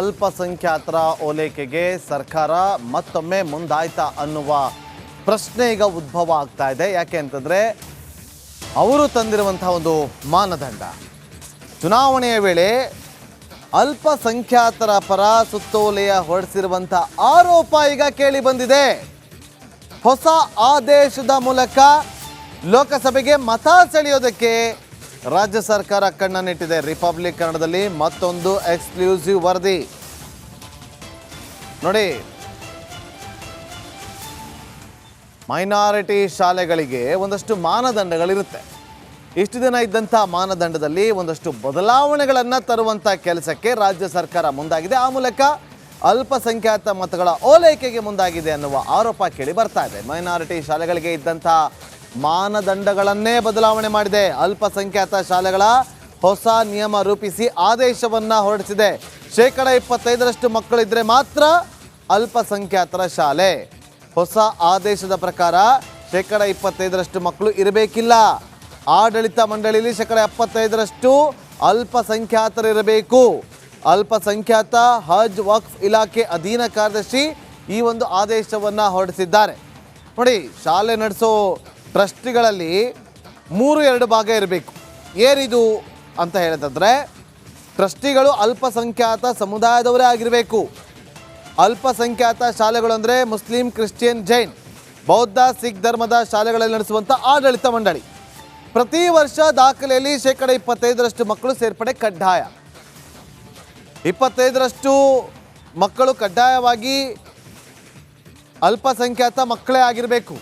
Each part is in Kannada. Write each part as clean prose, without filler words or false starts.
ಅಲ್ಪಸಂಖ್ಯಾತರ ಓಲೈಕೆಗೆ ಸರ್ಕಾರ ಮತ್ತೊಮ್ಮೆ ಮುಂದಾಯ್ತಾ ಅನ್ನುವ ಪ್ರಶ್ನೆ ಈಗ ಉದ್ಭವ ಆಗ್ತಾ ಇದೆ. ಯಾಕೆ ಅಂತಂದರೆ ಅವರು ತಂದಿರುವಂತಹ ಒಂದು ಮಾನದಂಡ ಚುನಾವಣೆಯ ವೇಳೆ ಅಲ್ಪಸಂಖ್ಯಾತರ ಪರ ಸುತ್ತೋಲೆಯ ಹೊರಡಿಸಿರುವಂಥ ಆರೋಪ ಈಗ ಕೇಳಿ ಬಂದಿದೆ. ಹೊಸ ಆದೇಶದ ಮೂಲಕ ಲೋಕಸಭೆಗೆ ಮತ ಸೆಳೆಯೋದಕ್ಕೆ ರಾಜ್ಯ ಸರ್ಕಾರ ಕಣ್ಣನ್ನಿಟ್ಟಿದೆ. ರಿಪಬ್ಲಿಕ್ ಕನ್ನಡದಲ್ಲಿ ಮತ್ತೊಂದು ಎಕ್ಸ್ಕ್ಲೂಸಿವ್ ವರದಿ ನೋಡಿ. ಮೈನಾರಿಟಿ ಶಾಲೆಗಳಿಗೆ ಒಂದಷ್ಟು ಮಾನದಂಡಗಳಿರುತ್ತೆ. ಇಷ್ಟು ದಿನ ಇದ್ದಂಥ ಮಾನದಂಡದಲ್ಲಿ ಒಂದಷ್ಟು ಬದಲಾವಣೆಗಳನ್ನು ತರುವಂಥ ಕೆಲಸಕ್ಕೆ ರಾಜ್ಯ ಸರ್ಕಾರ ಮುಂದಾಗಿದೆ. ಆ ಮೂಲಕ ಅಲ್ಪಸಂಖ್ಯಾತ ಮತಗಳ ಓಲೈಕೆಗೆ ಮುಂದಾಗಿದೆ ಅನ್ನುವ ಆರೋಪ ಕೇಳಿ ಬರ್ತಾ ಇದೆ. ಮೈನಾರಿಟಿ ಶಾಲೆಗಳಿಗೆ ಇದ್ದಂಥ ಮಾನದಂಡಗಳನ್ನೇ ಬದಲಾವಣೆ ಮಾಡಿದೆ. ಅಲ್ಪಸಂಖ್ಯಾತ ಶಾಲೆಗಳ ಹೊಸ ನಿಯಮ ರೂಪಿಸಿ ಆದೇಶವನ್ನು ಹೊರಡಿಸಿದೆ. 25% ಮಕ್ಕಳಿದ್ರೆ ಮಾತ್ರ ಅಲ್ಪಸಂಖ್ಯಾತರ ಶಾಲೆ. ಹೊಸ ಆದೇಶದ ಪ್ರಕಾರ 25% ಮಕ್ಕಳು ಇರಬೇಕಿಲ್ಲ. ಆಡಳಿತ ಮಂಡಳಿಯಲ್ಲಿ 75% ಅಲ್ಪಸಂಖ್ಯಾತರು ಇರಬೇಕು. ಅಲ್ಪಸಂಖ್ಯಾತ ಹಜ್ ವಕ್ಫ್ ಇಲಾಖೆ ಅಧೀನ ಕಾರ್ಯದರ್ಶಿ ಈ ಒಂದು ಆದೇಶವನ್ನು ಹೊರಡಿಸಿದ್ದಾರೆ. ನೋಡಿ, ಶಾಲೆ ನಡೆಸೋ ಟ್ರಸ್ಟಿಗಳಲ್ಲಿ 3-2 ಭಾಗ ಇರಬೇಕು. ಏನಿದು ಅಂತ ಹೇಳಿದ್ರೆ, ಟ್ರಸ್ಟಿಗಳು ಅಲ್ಪಸಂಖ್ಯಾತ ಸಮುದಾಯದವರೇ ಆಗಿರಬೇಕು. ಅಲ್ಪಸಂಖ್ಯಾತ ಶಾಲೆಗಳು ಅಂದರೆ ಮುಸ್ಲಿಂ, ಕ್ರಿಶ್ಚಿಯನ್, ಜೈನ್, ಬೌದ್ಧ, ಸಿಖ್ ಧರ್ಮದ ಶಾಲೆಗಳಲ್ಲಿ ನಡೆಸುವಂಥ ಆಡಳಿತ ಮಂಡಳಿ. ಪ್ರತಿ ವರ್ಷ ದಾಖಲೆಯಲ್ಲಿ 25% ಮಕ್ಕಳು ಸೇರ್ಪಡೆ ಕಡ್ಡಾಯ. 25% ಮಕ್ಕಳು ಕಡ್ಡಾಯವಾಗಿ ಅಲ್ಪಸಂಖ್ಯಾತ ಮಕ್ಕಳೇ ಆಗಿರಬೇಕು.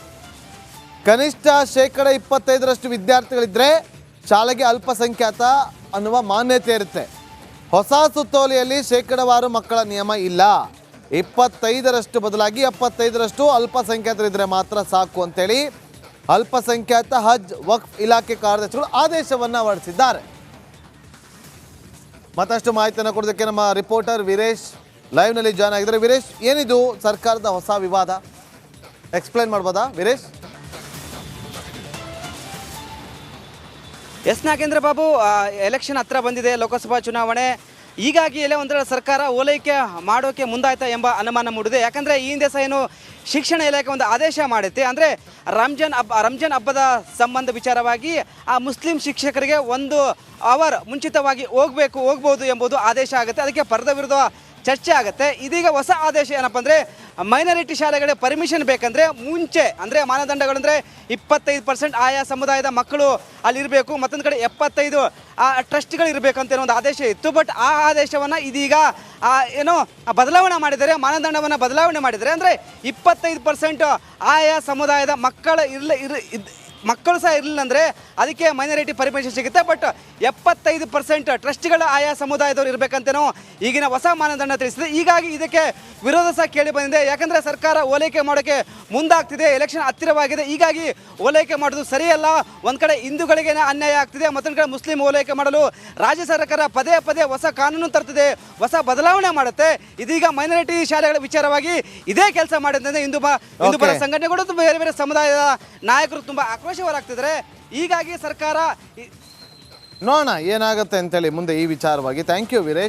ಕನಿಷ್ಠ 25% ವಿದ್ಯಾರ್ಥಿಗಳಿದ್ದರೆ ಶಾಲೆಗೆ ಅಲ್ಪಸಂಖ್ಯಾತ ಅನ್ನುವ ಮಾನ್ಯತೆ ಇರುತ್ತೆ. ಹೊಸ ಸುತ್ತೋಲೆಯಲ್ಲಿ ಶೇಕಡವಾರು ಮಕ್ಕಳ ನಿಯಮ ಇಲ್ಲ. 25% ಬದಲಾಗಿ 75% ಅಲ್ಪಸಂಖ್ಯಾತರಿದ್ದರೆ ಮಾತ್ರ ಸಾಕು ಅಂತೇಳಿ ಅಲ್ಪಸಂಖ್ಯಾತ ಹಜ್ ವಕ್ಫ್ ಇಲಾಖೆ ಕಾರ್ಯದರ್ಶಿಗಳು ಆದೇಶವನ್ನು ಹೊರಡಿಸಿದ್ದಾರೆ. ಮತ್ತಷ್ಟು ಮಾಹಿತಿಯನ್ನು ಕೊಡೋದಕ್ಕೆ ನಮ್ಮ ರಿಪೋರ್ಟರ್ ವೀರೇಶ್ ಲೈವ್ನಲ್ಲಿ ಜಾಯ್ನ್ ಆಗಿದ್ದಾರೆ. ವೀರೇಶ್, ಏನಿದು ಸರ್ಕಾರದ ಹೊಸ ವಿವಾದ? ಎಕ್ಸ್ಪ್ಲೈನ್ ಮಾಡ್ಬೋದಾ ವೀರೇಶ್? ಎಸ್ ನಾಗೇಂದ್ರ ಬಾಬು, ಎಲೆಕ್ಷನ್ ಹತ್ರ ಬಂದಿದೆ, ಲೋಕಸಭಾ ಚುನಾವಣೆ. ಹೀಗಾಗಿ ಎಲ್ಲ ಒಂದರ ಸರ್ಕಾರ ಓಲೈಕೆ ಮಾಡೋಕ್ಕೆ ಮುಂದಾಯ್ತಾ ಎಂಬ ಅನುಮಾನ ಮೂಡಿದೆ. ಯಾಕಂದರೆ ಈ ಹಿಂದೆ ಸಹ ಏನು ಶಿಕ್ಷಣ ಇಲಾಖೆ ಒಂದು ಆದೇಶ ಮಾಡುತ್ತೆ, ಅಂದರೆ ರಂಜಾನ್ ಹಬ್ಬದ ಸಂಬಂಧ ವಿಚಾರವಾಗಿ ಆ ಮುಸ್ಲಿಂ ಶಿಕ್ಷಕರಿಗೆ 1 ಅವರ್ ಮುಂಚಿತವಾಗಿ ಹೋಗ್ಬೋದು ಎಂಬುದು ಆದೇಶ ಆಗುತ್ತೆ. ಅದಕ್ಕೆ ಪರದ ವಿರುದ್ಧ ಚರ್ಚೆ ಆಗುತ್ತೆ. ಇದೀಗ ಹೊಸ ಆದೇಶ ಏನಪ್ಪ ಅಂದರೆ, ಮೈನಾರಿಟಿ ಶಾಲೆಗಳಿಗೆ ಪರ್ಮಿಷನ್ ಬೇಕಂದರೆ ಮುಂಚೆ, ಅಂದರೆ ಮಾನದಂಡಗಳಂದರೆ 25% ಆಯಾ ಸಮುದಾಯದ ಮಕ್ಕಳು ಅಲ್ಲಿರಬೇಕು, ಮತ್ತೊಂದು ಕಡೆ 75 ಟ್ರಸ್ಟ್ಗಳು ಇರಬೇಕು ಅಂತ ಒಂದು ಆದೇಶ ಇತ್ತು. ಬಟ್ ಆ ಆದೇಶವನ್ನು ಇದೀಗ ಬದಲಾವಣೆ ಮಾಡಿದ್ದಾರೆ, ಮಾನದಂಡವನ್ನು ಬದಲಾವಣೆ ಮಾಡಿದ್ದಾರೆ. ಅಂದರೆ 25% ಆಯಾ ಸಮುದಾಯದ ಮಕ್ಕಳು ಸಹ ಇರಲಿಲ್ಲ ಅಂದರೆ ಅದಕ್ಕೆ ಮೈನಾರಿಟಿ ಪರ್ಮಿಷನ್ ಸಿಗುತ್ತೆ. ಬಟ್ 75% ಟ್ರಸ್ಟ್ಗಳ ಆಯಾ ಸಮುದಾಯದವರು ಇರಬೇಕಂತೇನೋ ಈಗಿನ ಹೊಸ ಮಾನದಂಡ ತಿಳಿಸಿದೆ. ಹೀಗಾಗಿ ಇದಕ್ಕೆ ವಿರೋಧ ಸಹ ಕೇಳಿ ಬಂದಿದೆ. ಯಾಕಂದರೆ ಸರ್ಕಾರ ಓಲೈಕೆ ಮಾಡೋಕ್ಕೆ ಮುಂದಾಗ್ತಿದೆ, ಎಲೆಕ್ಷನ್ ಹತ್ತಿರವಾಗಿದೆ. ಹೀಗಾಗಿ ಓಲೈಕೆ ಮಾಡೋದು ಸರಿಯಲ್ಲ. ಒಂದು ಕಡೆ ಹಿಂದೂಗಳಿಗೆ ಅನ್ಯಾಯ ಆಗ್ತಿದೆ, ಮತ್ತೊಂದು ಕಡೆ ಮುಸ್ಲಿಂ ಓಲೈಕೆ ಮಾಡಲು ರಾಜ್ಯ ಸರ್ಕಾರ ಪದೇ ಹೊಸ ಕಾನೂನು ತರ್ತಿದೆ, ಹೊಸ ಬದಲಾವಣೆ ಮಾಡುತ್ತೆ. ಇದೀಗ ಮೈನಾರಿಟಿ ಶಾಲೆಗಳ ವಿಚಾರವಾಗಿ ಇದೇ ಕೆಲಸ ಮಾಡಿದ್ರೆ ಹಿಂದೂಪರ ಸಂಘಟನೆಗಳು ಬೇರೆ ಸಮುದಾಯದ ನಾಯಕರು ತುಂಬ ಆಕ್ರೋಶವರಾಗ್ತಿದ್ದಾರೆ. ಹೀಗಾಗಿ ಸರ್ಕಾರ ನೋಡೋಣ ಏನಾಗುತ್ತೆ ಅಂತೇಳಿ ಮುಂದೆ ಈ ವಿಚಾರವಾಗಿ. Thank you Veeresh.